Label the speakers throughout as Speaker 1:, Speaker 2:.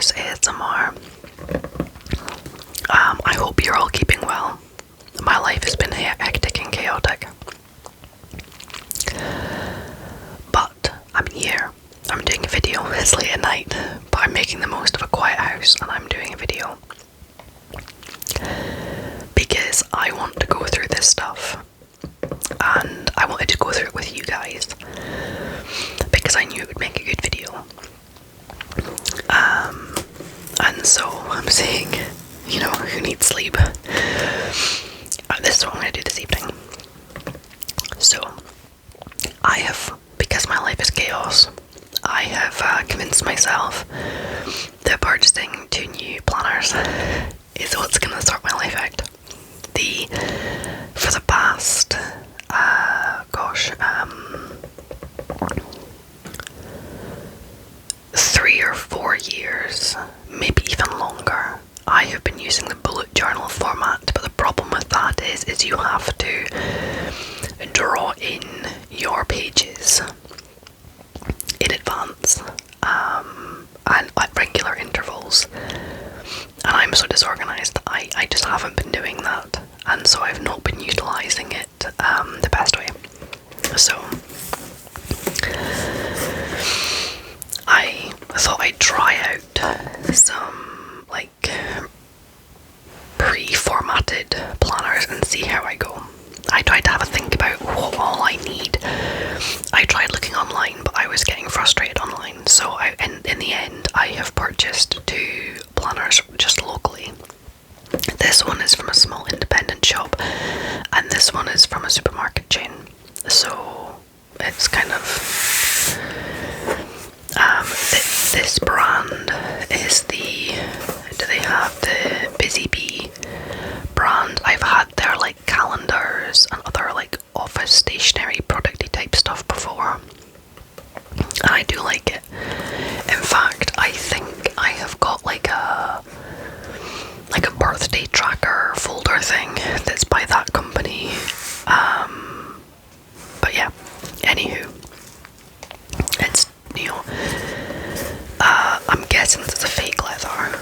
Speaker 1: Planners ASMR. I hope you're all keeping well. My life has been hectic and chaotic. But I'm here. I'm doing a video. It's late at night, but I'm making the most of a quiet house and I'm doing a video. Because I want to go through this stuff. And I wanted to go through it with you guys. Because I knew it would make a good video. And so I'm saying, you know, who needs sleep? This is what I'm going to do this evening. So, because my life is chaos, I have convinced myself that purchasing 2 new planners is what's going to sort my life out. For the past, 3 or 4 years, maybe even longer, I have been using the bullet journal format, but the problem with that is you have to draw in your pages in advance and at regular intervals, and I'm so disorganised that I just haven't been doing that, and so I've not been utilising it the best way. So I thought I'd try out some like pre-formatted planners and see how I go. I tried to have a think about what all I need. I tried looking online, but I was getting frustrated online, so in the end I have purchased 2 planners just locally. This one is from a small independent shop and this one is from a supermarket chain, so it's kind of this brand is do they have the Busy Bee brand? I've had their like calendars and other like office stationery producty type stuff before, and I do like it. In fact, I think I have got like a birthday tracker folder thing that's by that company. But yeah, anywho, it's, you know, I'm guessing it's a fake leather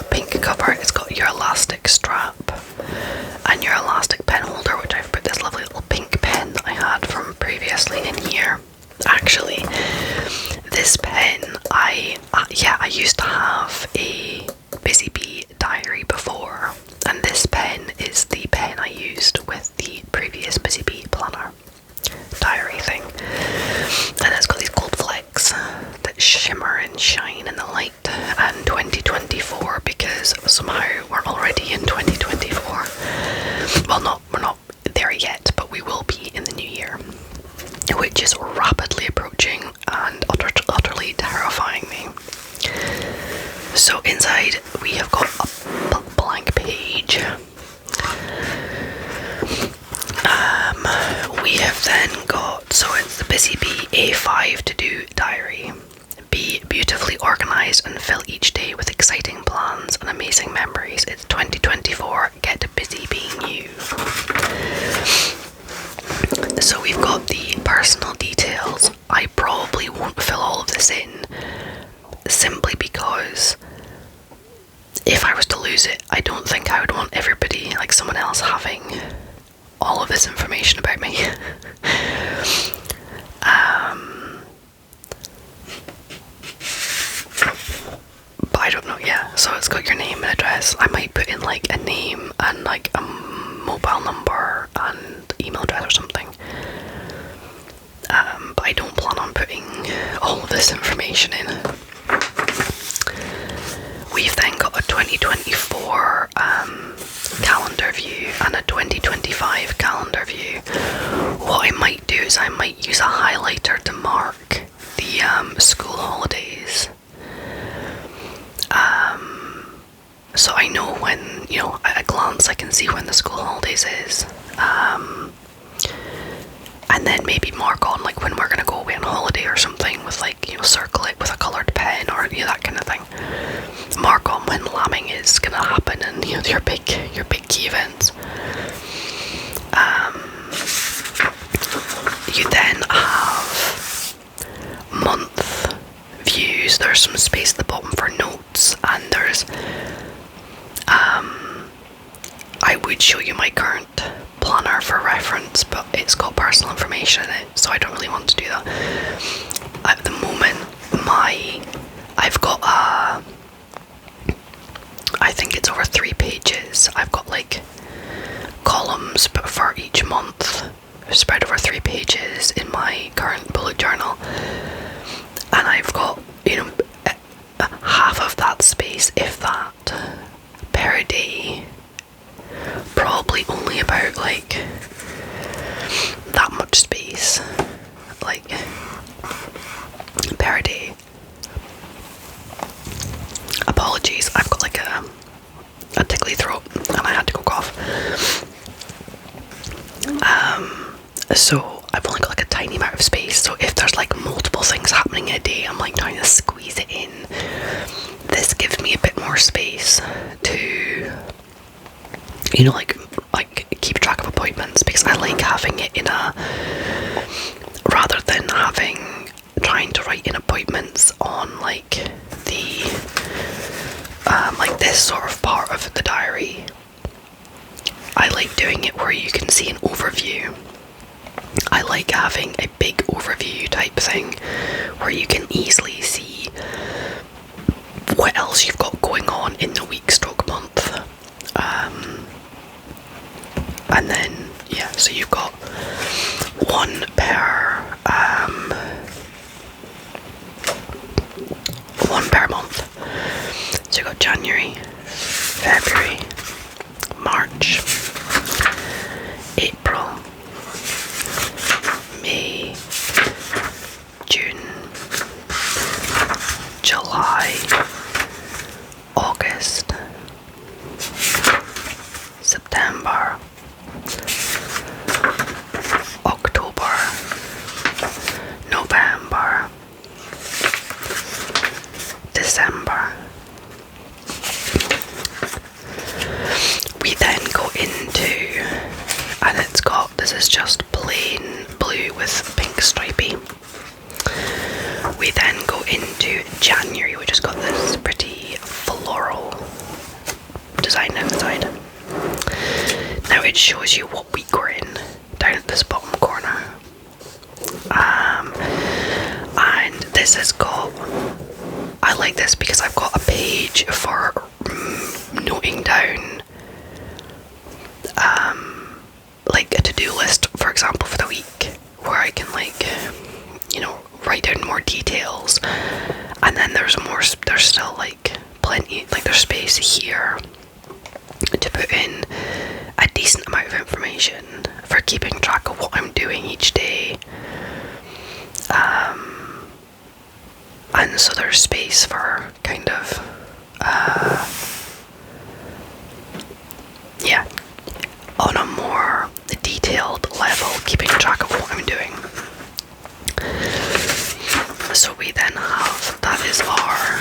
Speaker 1: pink cover. It's got your elastic strap and your elastic pen holder, which I've put this lovely little pink pen that I had from previously in here. Actually, this pen, I used to have a Busy Bee diary before, and this pen is the pen I used with the previous Busy Bee planner diary thing, and it's got these gold flecks that shimmer and shine in the light. And 2024, because somehow we're already in 2024. Well, we're not there yet, but we will be in the new year, which is rapidly approaching and utterly terrifying me. So inside we have got a blank page. We have then got, so it's the Busy Bee A5 to do diary. Be beautifully organised and fill each day with exciting plans and amazing memories. It's 2024, get busy being you. So we've got the personal details. I probably won't fill all of this in, simply because if I was to lose it, I don't think I would want everybody, like someone else, having all of this information about me. But I don't know, yeah, so it's got your name and address. I might put in like a name and like a mobile number and email address or something. But I don't plan on putting all of this information in. We've then got a 2024 calendar view and a 2025 calendar view. What I might do is I might use a highlighter to mark the school holidays. So I know when, you know, at a glance I can see when the school holidays is. And then maybe mark on like when we're gonna go away on holiday or something with like, you know, circle it with a coloured pen or, you know, that kind of thing. Mark on when lambing is gonna happen and, you know, your big key events. You then have month view reference, but it's got personal information in it, so I don't really want to do that. At the moment, I've got I think it's over 3 pages. I've got like columns, but for each month, spread over 3 pages in my current bullet journal, and I've got, you know, half of that space, if that, per day. Probably only about like that much space, like per day. Apologies, I've got like a tickly throat and I had to go cough. So I've only got like a tiny amount of space, so if there's like multiple things happening in a day, I'm like trying to squeeze it in. This gives me a bit more space to, you know, like keep track of appointments, because I like having it in a, rather than trying to write in appointments on like the like this sort of part of the diary. I like doing it where you can see an overview. I like having a big overview type thing where you can easily see what else you've got going on in the week stroke month. And then, yeah, so you've got one per month. So you've got January, February, March, April, May, June, July, August, September, October, November, December. We then go into, and it's got, this is just plain blue with pink stripy. We then go into January, which has got this pretty floral design outside. Now it shows you what week we're in down at this bottom corner. And this has got, I like this because I've got a page for noting down like a to-do list, for example, for the week, where I can, like, you know, write down more details. And then there's still like plenty, like there's space here to put in a decent amount of information for keeping track of what I'm doing each day. And so there's space for kind of yeah, on a more detailed level, keeping track of what I'm doing. So we then have, that is our,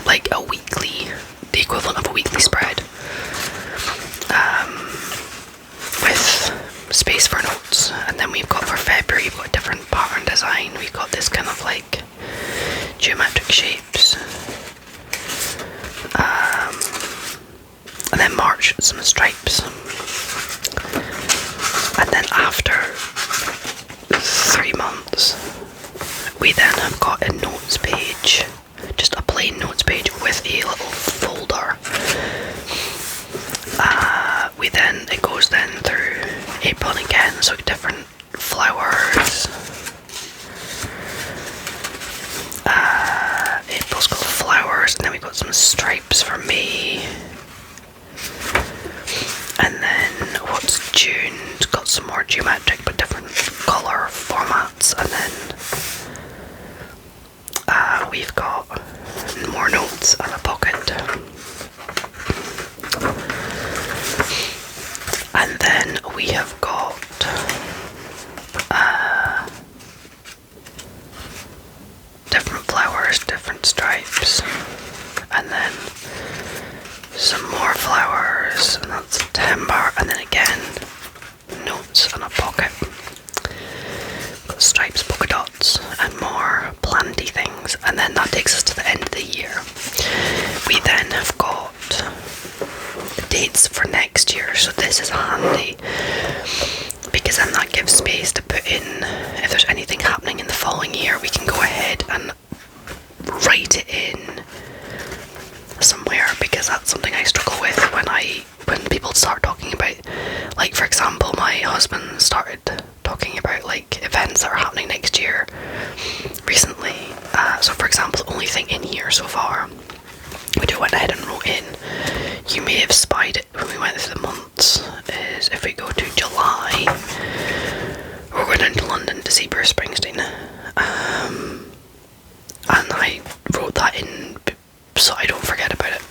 Speaker 1: like a weekly, the equivalent of a weekly spread, with space for notes. And then we've got for February, we've got a different pattern design. We've got this kind of like geometric shapes. And then March, some stripes. And then after 3 months, we then have got a notes page, just a plain notes page with a little folder. It goes then through April and again, so different flowers. April's got flowers, and then we've got some stripes for May. And then what's June? It's got some more geometric but different colour formats. And then we've got more notes and a pocket. And then we have got different flowers, different stripes, and then some more flowers, and that's September, and then again notes and a pocket. Got stripes, polka dots, and more planty things, and then that takes us to the end of the year. We then have got dates for next year, so this is handy husband started talking about like events that are happening next year recently. So for example, the only thing in here so far, which I went ahead and wrote in, you may have spied it when we went through the months, is if we go to July, we're going down to London to see Bruce Springsteen. And I wrote that in so I don't forget about it.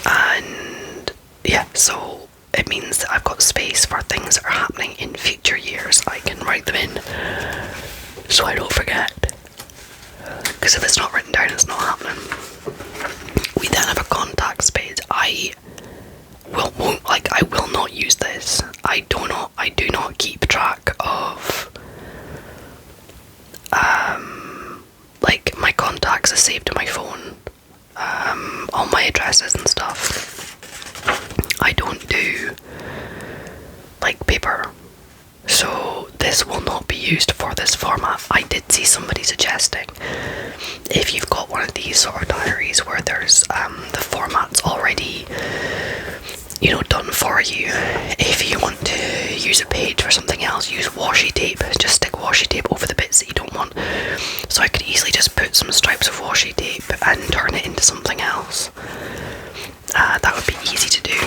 Speaker 1: And yeah, so it means that I've got space for things that are happening in future years. I can write them in so I don't forget. Because if it's not written down, it's not happening. We then have a contacts page. I will not use this. I do not keep track of like my contacts are saved to my phone. All my addresses and stuff. I don't do like paper. So this will not be used for this format. I did see somebody suggesting if you've got one of these sort of diaries where there's the format's already, you know, done for you. If you want to use a page for something else, use washi tape. Just stick washi tape over the bits that you don't want. So I could easily just put some stripes of washi tape and turn it into something else. That would be easy to do.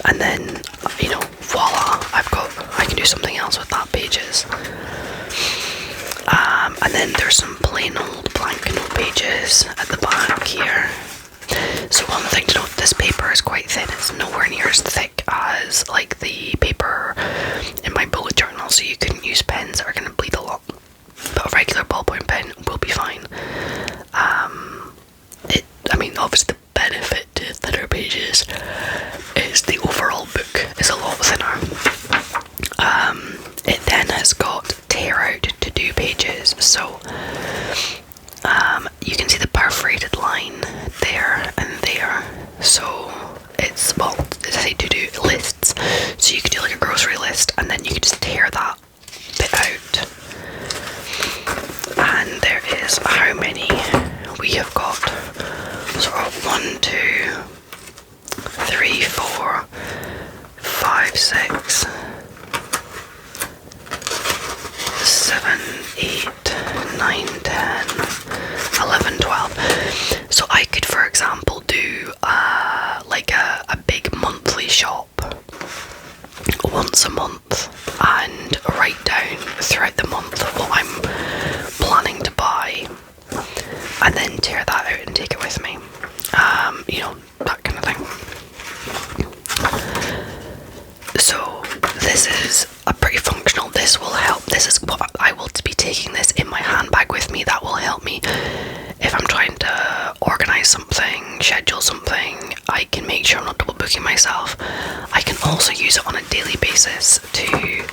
Speaker 1: And then, you know, voila, I can do something else with that pages. And then there's some plain old blank note pages at the back here. So one thing to note, this paper is quite thin. It's nowhere near as thick as like the paper in my bullet journal, so you couldn't use pens that are going to bleed a lot. But a regular ballpoint pen will be fine. I mean, obviously the benefit to thinner pages is the overall book is a lot thinner. It then has got tear out to do pages, so you can see the perforated line there and there. So it's, well, as I say, to do lists. So you could do like a grocery list and then you could just tear that bit out. And there is how many we have got. Sort of 1, 2, 3, 4, 5, 6, 7, 8, 9, 10, 11, 12. So I could, for example, do like a big monthly shop once a month and write down throughout the month what I'm planning to buy, and then tear that out and take it with me. You know, that kind of thing. So this is a pretty functional. This will help. This is what I will be taking this in my handbag with me. That will help me if I'm trying to organise something, schedule something. I can make sure I'm not double booking myself. I can also use it on a daily basis to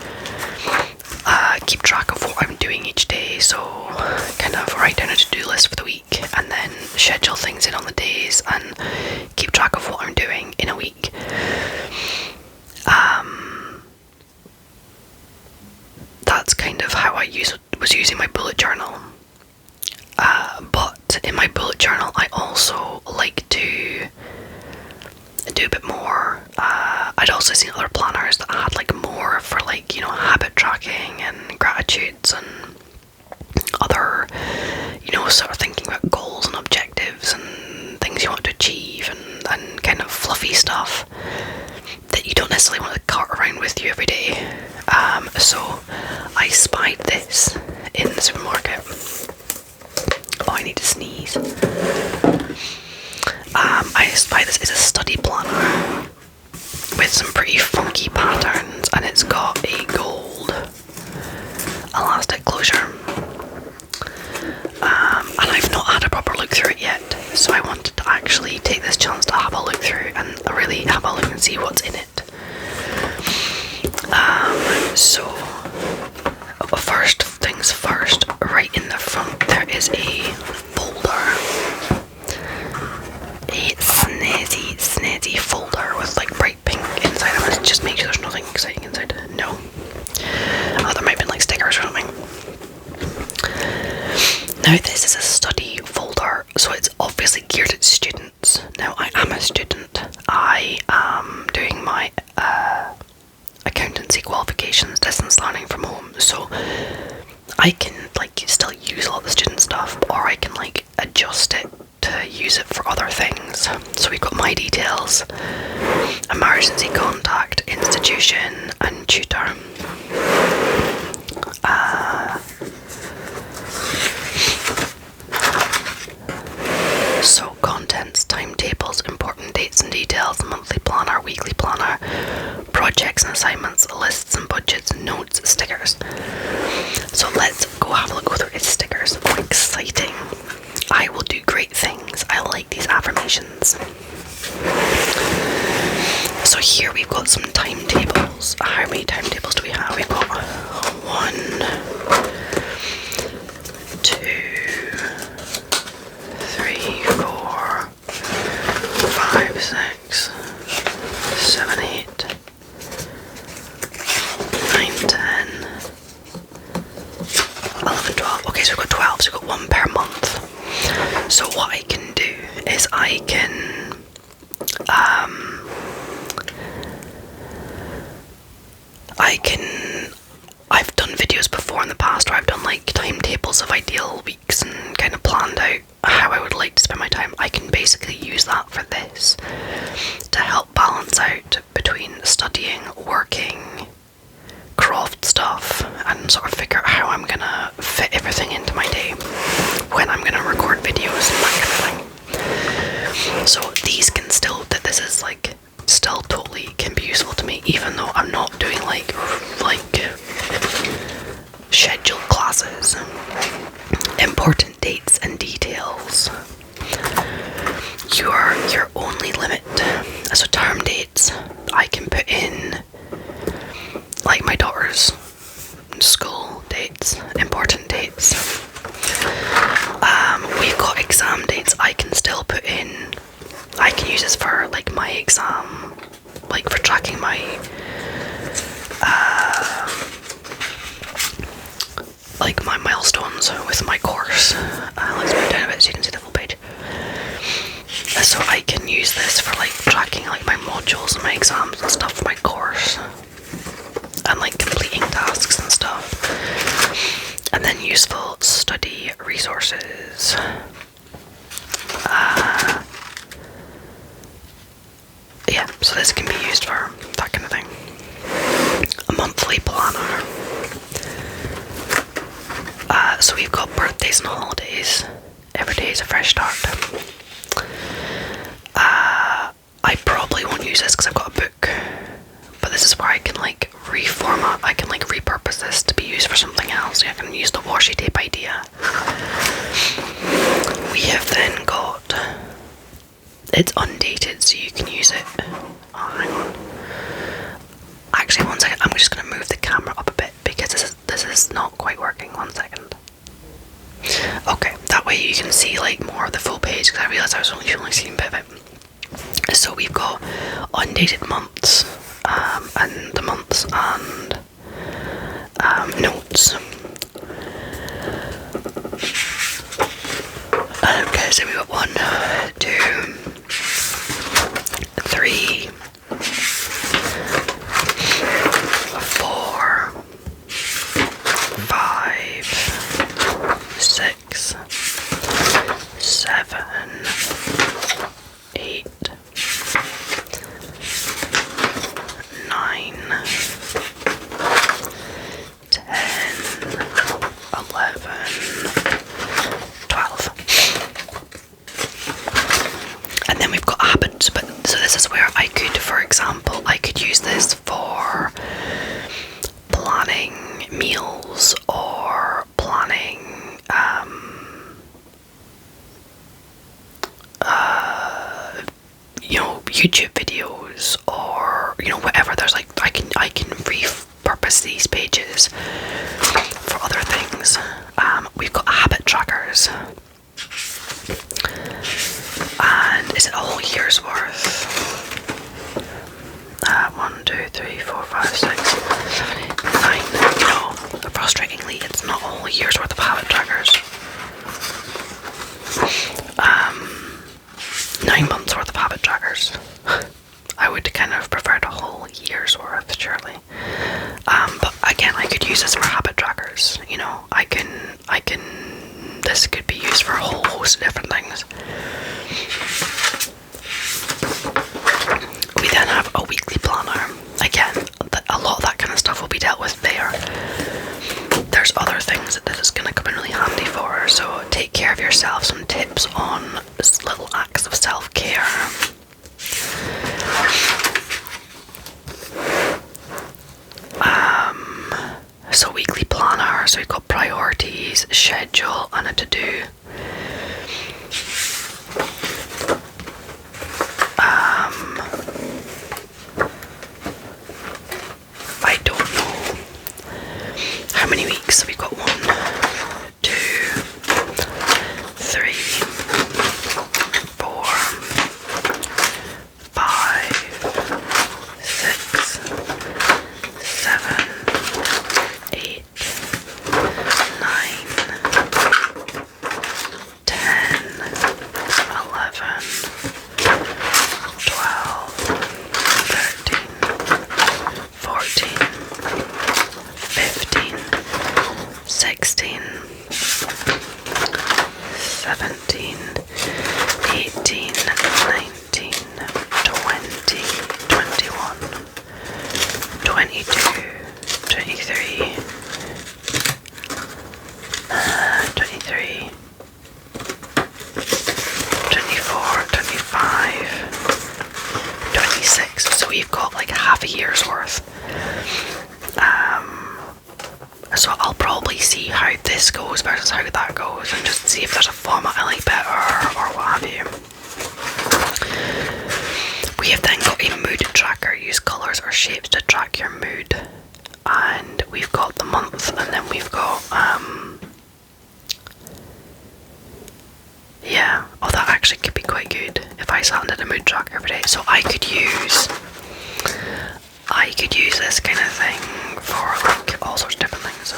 Speaker 1: keep track of what I'm doing each day. So kind of write down a to-do list for the week and then schedule things in on the days and keep track of what I'm doing in a week. That's kind of how I was using my bullet journal. But in my bullet journal, I also like to do a bit more. I'd also seen other planners that had like more for like, you know, habit tracking and gratitudes and other, you know, sort of thinking about goals and objectives and things you want to achieve and kind of fluffy stuff that you don't necessarily want to cart around with you every day. So I spied this in the supermarket. Oh, I need to sneeze. I spied this. It's a study planner with some pretty funky patterns, and it's got a gold elastic closure. And I've not had a proper look through it yet, so I wanted to actually take this chance to have a look through and really have a look and see what's in it. So first things first, right in the front there is a folder. A snazzy folder with like bright pink inside of it. Just make sure there's nothing exciting inside. No. Oh, there might have been like stickers or something. Now this is a study folder, so it's obviously geared at students. Now I am a student. I am doing my situations, distance learning from home, so I can like still use a lot of the student stuff, or I can like adjust it to use it for other things. So we've got my details, emergency contact, institution, and tutor. So contents, timetables, important dates and details, monthly planner, weekly planner, projects and assignments, lists and budgets, notes, stickers. So let's go have a look through its stickers. Oh, exciting. I will do great things. I like these affirmations. So here we've got some timetables. How many timetables do we have? We've got 1, 2, 3, 4, 5, 6, 7, 8, 9, 10, 11, 12. Okay, so we've got 12, so we've got one per month. So what I can do is I can I've done videos before in the past where I've done like timetables of ideal weeks and kind of planned out how I would like to spend my time. I can basically use that for this to help balance out between studying, working, craft stuff, and sort of figure out how I'm gonna fit everything into my day, when I'm gonna record videos and that kind of thing. So these can still, this is like still totally can be useful to me, even though I'm not doing like scheduled classes. Important dates and details. Your only limit. So term dates, I can put in like my daughter's school dates, important dates. We've got exam dates. I can still put in. I can use this for like my exam, like for tracking my like my milestones with my course. Let's move down a bit so you can see the full page. So I can use this for like tracking like my modules and my exams and stuff for my course, and like completing tasks and stuff. And then useful study resources. Yeah, so this can be used for that kind of thing. A monthly planner. So we've got birthdays and holidays. Every day is a fresh start. I probably won't use this because I've got a book, but this is where I can like reformat, I can like repurpose this to be used for something else. I can use the washi tape idea. We have then got, it's undated so you can use it. Oh, hang on. Actually, one second, I'm just going to move the camera up a bit because this is not quite working. 1 second. Okay, that way you can see like more of the full page, because I realised I was only seeing a bit of it. So we've got undated months, and the months and notes. Okay, so we've got 1, 2, 3, 4, 5, 6, 7, 8, 9, 10, 11, 12. And then we've got habits, but so this is where I could, for example, I could use this for planning meals or planning YouTube videos, or whatever. There's like I can repurpose these pages for other things. We've got habit trackers, and is it a whole year's worth? 1, 2, 3, 4, 5, 6, 7, 8, 9. No, frustratingly, it's not a whole year's worth of habit trackers. 9 months worth of habit trackers. I would kind of prefer a whole year's worth, surely. But again, I could use this for habit trackers, you know, this could be used for a whole host of different things. We then have a weekly planner. Again, a lot of that kind of stuff will be dealt with there. There's other things that this is going to come in really handy for, so take care of yourself, some tips on little acts of self-care. So weekly planner, so we've got priorities, schedule, and a to-do. I don't know how many weeks. We've got 1, 2, 3, 4, 5, 6, 7, 8, 9, 10, 11, 12, 13, 14, 15, 16, 17, 18, 19, 20, 21, 22, 23, 23, 24, 25, 26. So we've got like half a year's worth. So I'll probably see how this goes versus how that goes, and just see if there's a format I like better or what have you. We have then got a mood tracker. Use colours or shapes to track your mood. And we've got the month, and then we've got yeah, oh, that actually could be quite good if I sat and did a mood tracker every day. So I could use this kind of thing for like all sorts of different things.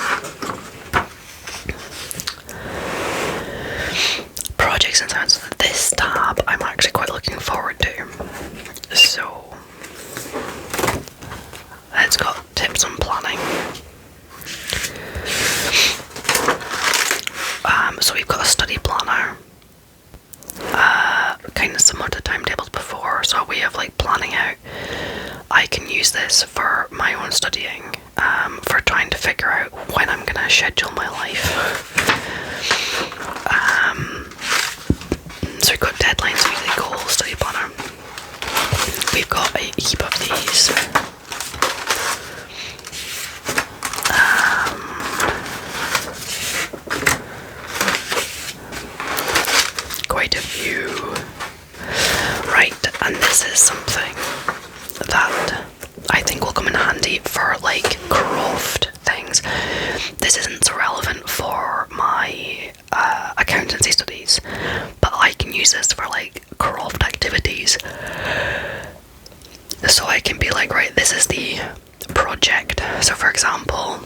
Speaker 1: Projects and sounds. This tab I'm actually quite looking forward to. So it's got tips on planning. So we've got a study planner. Kind of similar to timetables before, so we have like planning out. I can use this for my own studying, for trying to figure out when I'm going to schedule my life. So we've got deadlines, weekly goals, study planner. We've got a heap of these. Quite a few. Right, and this is something that I think will come in handy for like craft things. This isn't so relevant for my accountancy studies, but I can use this for like craft activities. So I can be like, right, this is the project. So for example,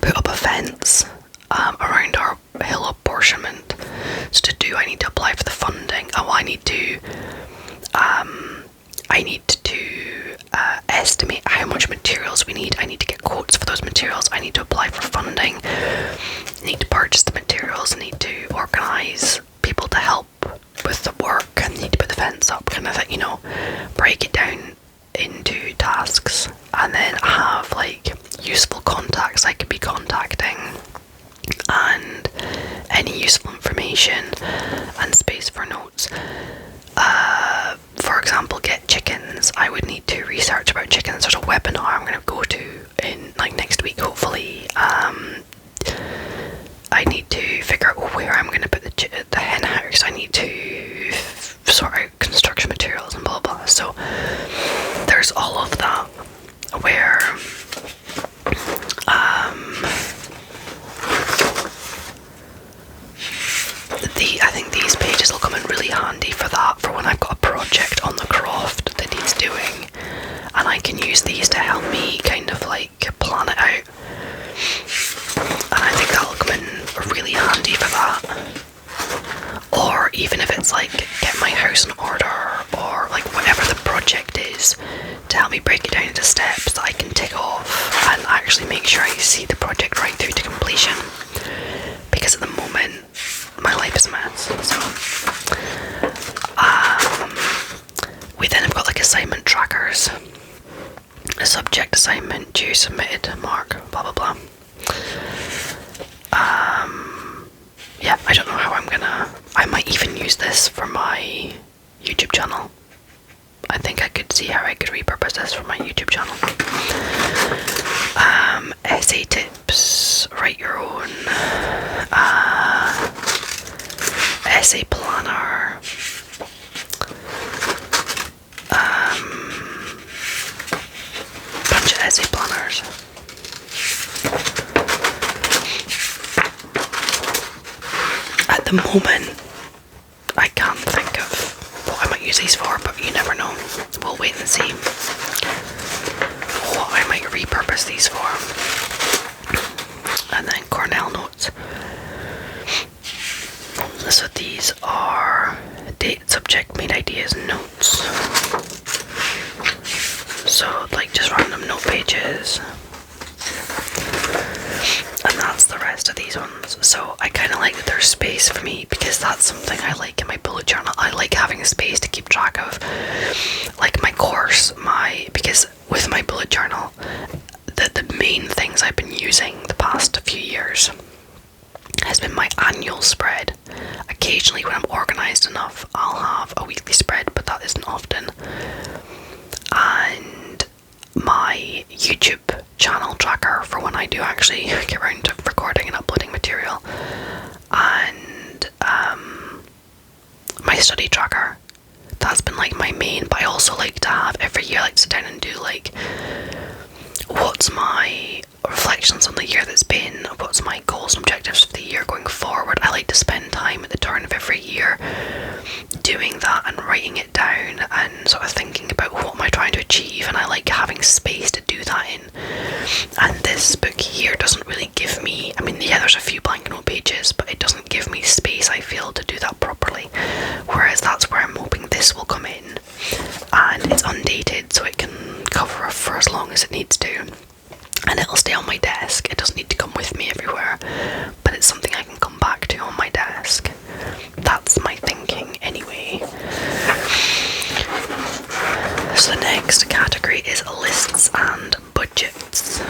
Speaker 1: put up a fence around our hill apportionment. So to do, I need to apply for the funding. Oh, I need to estimate how much materials we need. I need to get quotes for those materials. I need to apply for funding. I need to purchase the materials. I need to organise people to help with the work. I need to put the fence up, kind of thing, you know, break it down into tasks, and then have like useful contacts I could be contacting, and any useful information, and space for notes. For example, get chickens. I would need to research about chickens. There's a webinar I'm going to go to in like next week, hopefully. I need to figure out where I'm going to put the hen house. I need to sort out construction materials and blah blah. So there's all of that where I think these pages will come in really handy for that, for when I've got a project on the craft that needs doing, and I can use these to help me kind of like plan it out, and I think that'll come in really handy for that. Or even if it's like get my house in order, or like whatever the project is, to help me break it down into steps that I can tick off and actually actually make sure I see the project right through to completion, because at the moment my life is a mess. So we then have got like assignment trackers, a subject assignment due, submitted, mark, blah blah blah. Yeah, I don't know how I might even use this for my YouTube channel. I think I could see how I could repurpose this for my YouTube channel. Essay tips, write your own, essay planner, bunch of essay planners. At the moment, I can't think of what I might use these for, but you never know. We'll wait and see what I might repurpose these for. And then Cornell notes. So these are date, subject, made ideas, notes. So like just random note pages. And that's the rest of these ones. So I kind of like that there's space for me, because that's something I like in my bullet journal. I like having a space to keep track of like my course, because with my bullet journal, the main things I've been using the past few years has been my annual spread. Occasionally when I'm organised enough, I'll have a weekly spread, but that isn't often. And my YouTube channel tracker for when I do actually get around to recording and uploading material, and my study tracker. That's been like my main, but I also like to have every year, like sit down and do like, what's my reflections on the year that's been, what's my goals and objectives for the year going forward. I like to spend time at the turn of every year doing that and writing it down and sort of thinking about what am I trying to achieve, and I like having space to do that in. And this book here doesn't really give me, I mean, yeah, there's a few blank note pages, but it doesn't give me space, I feel, to do that properly. Whereas that's where I'm hoping this will come in, and it's undated, so it can cover for as long as it needs to. And it'll stay on my desk. It doesn't need to come with me everywhere, but it's something I can come back to on my desk. That's my thinking anyway. So the next category is lists and budgets.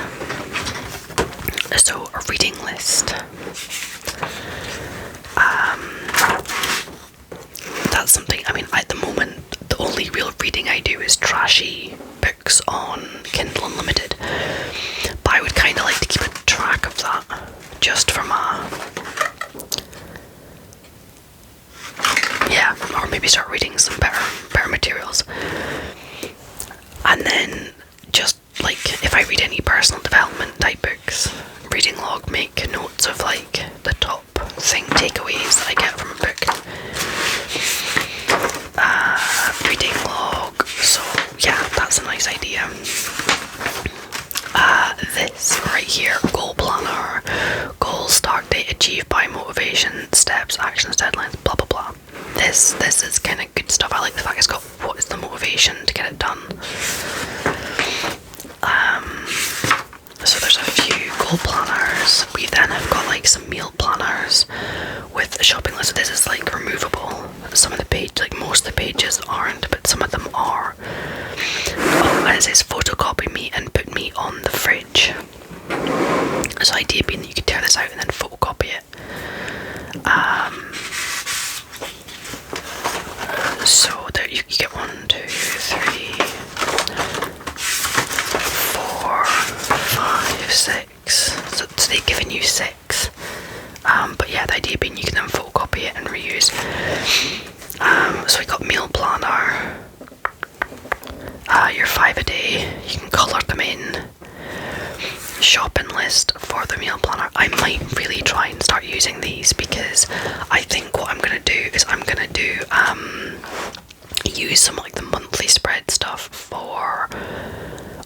Speaker 1: So a reading list. That's something, I mean, at the moment, the only real reading I do is trashy books on Kindle Unlimited. But I would kind of like to keep a track of that, just from yeah, or maybe start reading some better materials. And then just like, if I read any personal development type books, reading log, make notes of like the top takeaways that I get from a book. Reading log, so yeah, that's a nice idea. This right here, goal planner, goals, start date, achieved by motivation, steps, actions, deadlines, blah blah blah. This is kind of good stuff. I like the fact it's got what is the motivation to get it done. So there's a few goal planners. We then have got like some meal planners with a shopping list. So this is like removable. Some of the page, like most of the pages aren't, but some of them are. Oh, and it says photocopy meat and put meat on the fridge. So the idea being that you could tear this out and then photocopy it. So there you get 1, 2, 3, 4, 5, 6. So they've given you 6. But yeah, the idea being you can then photocopy it and reuse. So we got meal planner. Your 5 a day. You can colour them in. Shopping list for the meal planner. I might really try and start using these, because I think what I'm gonna do is I'm gonna do use some like the monthly spread stuff for,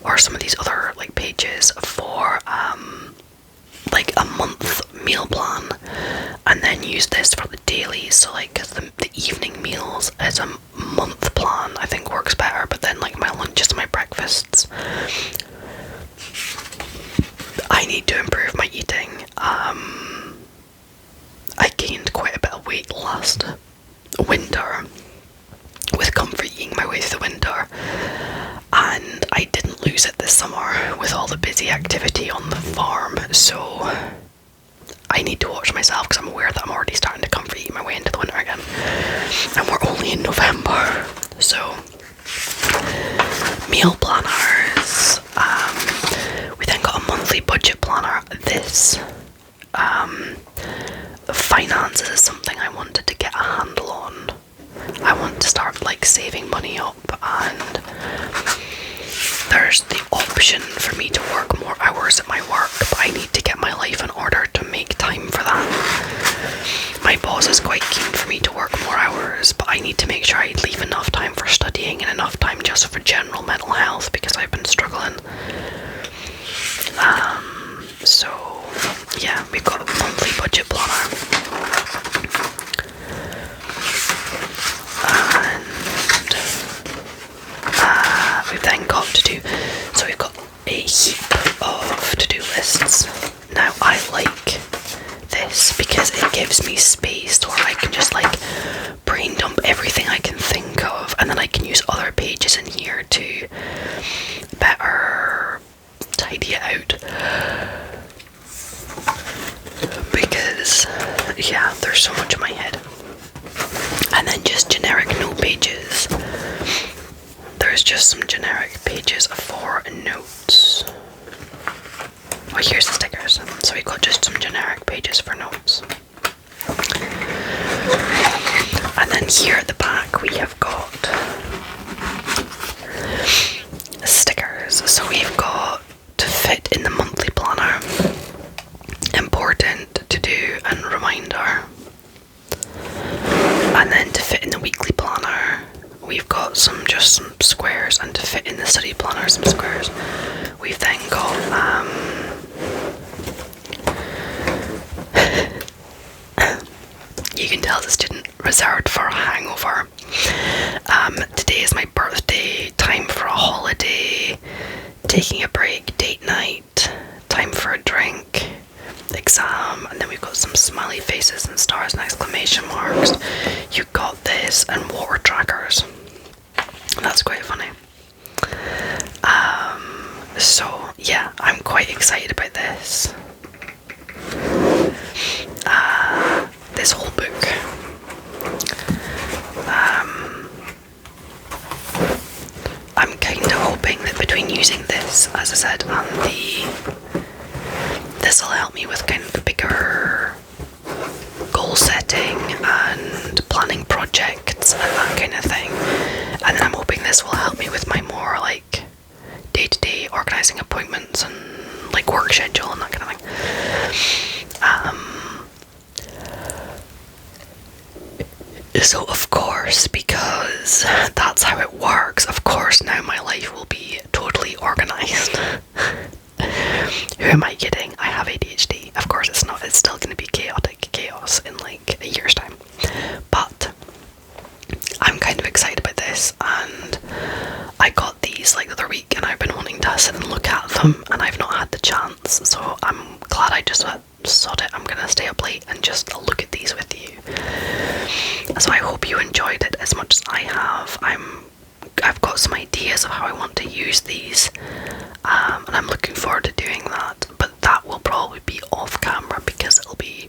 Speaker 1: or some of these other like pages for like a month meal plan, and then use this for the dailies. So like the evening meals as a month plan I think works better, but then like my lunches and my breakfasts need to improve my eating. I gained quite a bit of weight last winter with comfort eating my way through the winter, and I didn't lose it this summer with all the busy activity on the farm, so I need to watch myself because I'm aware that I'm already starting to comfort eat my way into the winter again, and we're only in November. So meal planners, we then got a monthly budget planner. This finances is something I wanted to get a handle on. I want to start like saving money up, and there's the option for me to work more hours at my work, but I need to get my life in order to make time for that. My boss is quite keen for me to work more hours, but I need to make sure I leave enough time for studying and enough time just for general mental health because I've been struggling. So yeah, we've got a monthly budget planner. And we've then got so we've got a heap of to-do lists. Now I like this because it gives me space where I can just like brain dump everything I can think of, and then I can use other pages in here to better tidy it out. Because yeah, there's so much in my head. And then just generic note pages. There's just some generic pages for notes. Oh, here's the stickers. So we've got just some generic pages for notes. And then here at the back we have got stickers. So we've got to fit in the monthly planner, important to do and reminder. And then to fit in the weekly planner, we've got some squares, and to fit in the study planner, some squares. We've then got you can tell this didn't reserved for a hangover. Today is my birthday, time for a holiday, taking a break, date night, time for a drink, exam, and then we've got some smiley faces and stars and exclamation marks. You got this, and water trackers. That's quite funny. So yeah, I'm quite excited about this. This whole book. I'm kind of hoping that between using this, as I said, and this will help me with kind of the bigger goal setting and planning projects and that kind of thing. And then I'm hoping this will help me with my more like day-to-day organising appointments and like work schedule and that kind of thing. So of course, because that's how it works, of course now my life will be totally organised. Who am I kidding? I have ADHD. Of course it's not. It's still going to be chaotic chaos in like a year's time. But I'm kind of excited about this, and I got these like the other week and I've been wanting to sit and look at them and I've not had the chance, so I'm glad I just sod it. I'm gonna stay up late and just look at these with you. So I hope you enjoyed it as much as I have. I've got some ideas of how I want to use these, and I'm looking forward to doing that, but that will probably be off camera because it'll be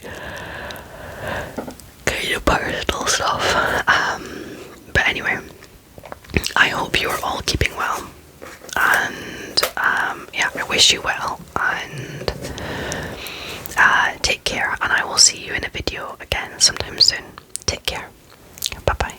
Speaker 1: kind of personal stuff. But anyway, I hope you are all keeping well, and yeah, I wish you well, and take care, and I will see you in a video again sometime soon. Take care. Bye bye.